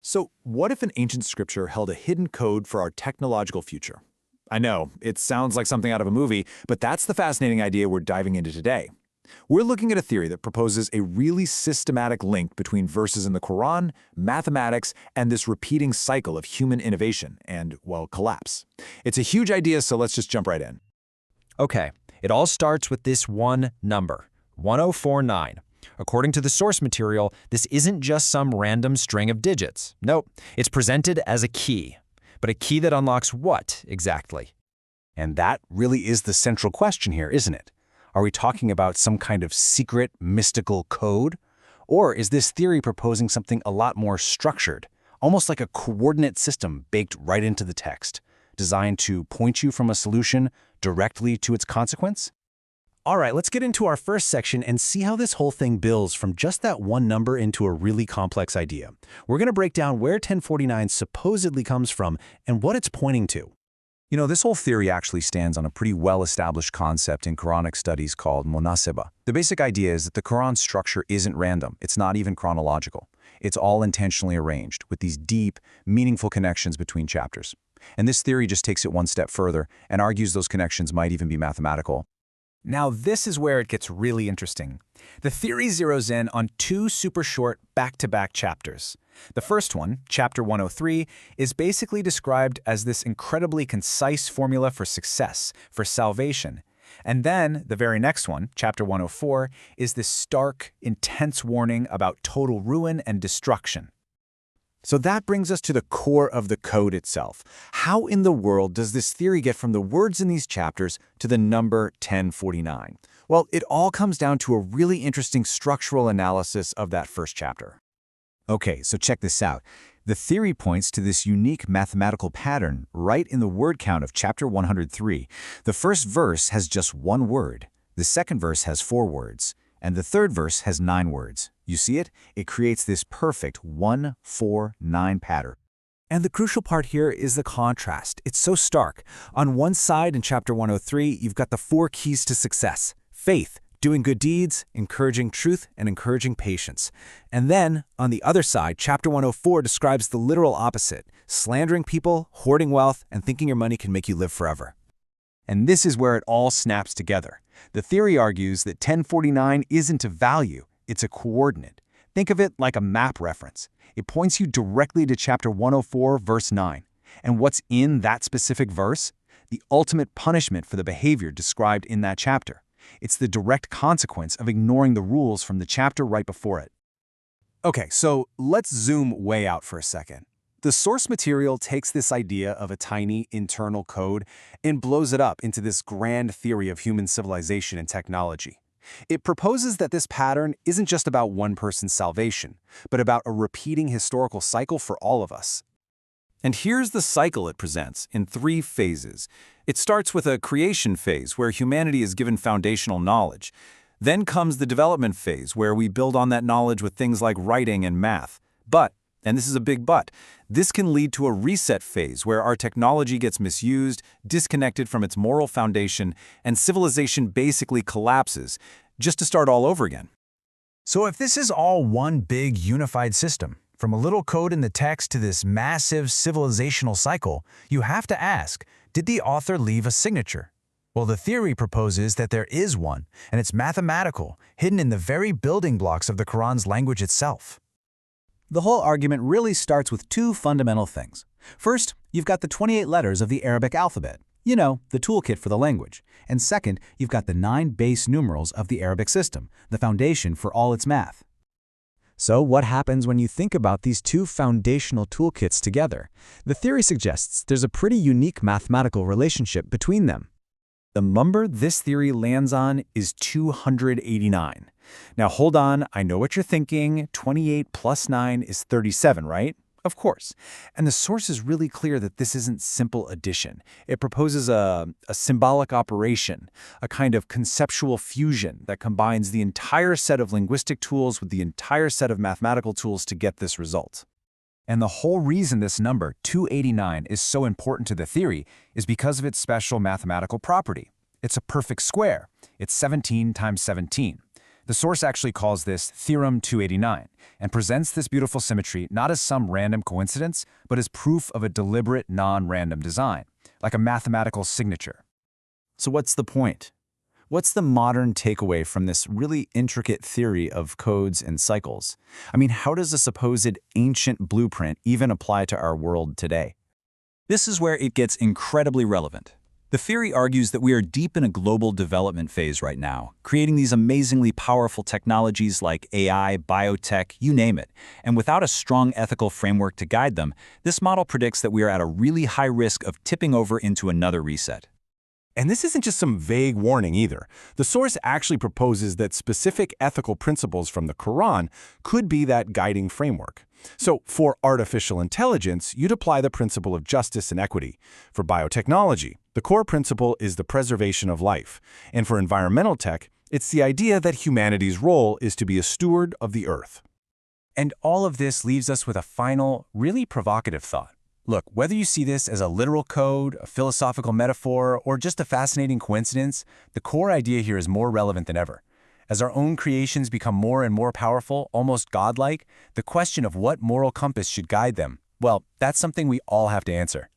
So, what if an ancient scripture held a hidden code for our technological future? I know, it sounds like something out of a movie, but that's the fascinating idea we're diving into today. We're looking at a theory that proposes a really systematic link between verses in the Quran, mathematics, and this repeating cycle of human innovation and, well, collapse. It's a huge idea, so let's just jump right in. Okay, it all starts with this one number, 1049. According to the source material, this isn't just some random string of digits. Nope, it's presented as a key. But a key that unlocks what, exactly? And that really is the central question here, isn't it? Are we talking about some kind of secret, mystical code? Or is this theory proposing something a lot more structured, almost like a coordinate system baked right into the text, designed to point you from a solution directly to its consequence? All right, let's get into our first section and see how this whole thing builds from just that one number into a really complex idea. We're going to break down where 1049 supposedly comes from and what it's pointing to. You know, this whole theory actually stands on a pretty well-established concept in Quranic studies called munasaba. The basic idea is that the Quran's structure isn't random. It's not even chronological. It's all intentionally arranged with these deep, meaningful connections between chapters. And this theory just takes it one step further and argues those connections might even be mathematical. Now this is where it gets really interesting. The theory zeroes in on two super short back-to-back chapters. The first one, chapter 103, is basically described as this incredibly concise formula for success, for salvation. And then the very next one, chapter 104, is this stark, intense warning about total ruin and destruction. So that brings us to the core of the code itself. How in the world does this theory get from the words in these chapters to the number 1049? Well, it all comes down to a really interesting structural analysis of that first chapter. Okay, so check this out. The theory points to this unique mathematical pattern right in the word count of chapter 103. The first verse has just one word. The second verse has 4 words. And the third verse has 9 words. You see it? It creates this perfect 1-4-9 pattern. And the crucial part here is the contrast. It's so stark. On one side in chapter 103, you've got the 4 keys to success: faith, doing good deeds, encouraging truth, and encouraging patience. And then, on the other side, chapter 104 describes the literal opposite: slandering people, hoarding wealth, and thinking your money can make you live forever. And this is where it all snaps together. The theory argues that 1049 isn't a value, it's a coordinate. Think of it like a map reference. It points you directly to chapter 104, verse 9. And what's in that specific verse? The ultimate punishment for the behavior described in that chapter. It's the direct consequence of ignoring the rules from the chapter right before it. Okay, so let's zoom way out for a second. The source material takes this idea of a tiny internal code and blows it up into this grand theory of human civilization and technology. It proposes that this pattern isn't just about one person's salvation, but about a repeating historical cycle for all of us. And here's the cycle it presents in 3 phases. It starts with a creation phase where humanity is given foundational knowledge. Then comes the development phase where we build on that knowledge with things like writing and math. But, and this is a big but, this can lead to a reset phase where our technology gets misused, disconnected from its moral foundation, and civilization basically collapses, just to start all over again. So if this is all one big unified system, from a little code in the text to this massive civilizational cycle, you have to ask, did the author leave a signature? Well, the theory proposes that there is one, and it's mathematical, hidden in the very building blocks of the Quran's language itself. The whole argument really starts with 2 fundamental things. First, you've got the 28 letters of the Arabic alphabet. You know, the toolkit for the language. And second, you've got the 9 base numerals of the Arabic system, the foundation for all its math. So what happens when you think about these 2 foundational toolkits together? The theory suggests there's a pretty unique mathematical relationship between them. The number this theory lands on is 289. Now hold on, I know what you're thinking. 28 plus 9 is 37, right? Of course. And the source is really clear that this isn't simple addition. It proposes a symbolic operation, a kind of conceptual fusion that combines the entire set of linguistic tools with the entire set of mathematical tools to get this result. And the whole reason this number, 289, is so important to the theory is because of its special mathematical property. It's a perfect square. It's 17 times 17. The source actually calls this Theorem 289 and presents this beautiful symmetry not as some random coincidence, but as proof of a deliberate, non-random design, like a mathematical signature. So what's the point? What's the modern takeaway from this really intricate theory of codes and cycles? I mean, how does a supposed ancient blueprint even apply to our world today? This is where it gets incredibly relevant. The theory argues that we are deep in a global development phase right now, creating these amazingly powerful technologies like AI, biotech, you name it. And without a strong ethical framework to guide them, this model predicts that we are at a really high risk of tipping over into another reset. And this isn't just some vague warning either. The source actually proposes that specific ethical principles from the Quran could be that guiding framework. So for artificial intelligence, you'd apply the principle of justice and equity. For biotechnology, the core principle is the preservation of life. And for environmental tech, it's the idea that humanity's role is to be a steward of the earth. And all of this leaves us with a final, really provocative thought. Look, whether you see this as a literal code, a philosophical metaphor, or just a fascinating coincidence, the core idea here is more relevant than ever. As our own creations become more and more powerful, almost godlike, the question of what moral compass should guide them, well, that's something we all have to answer.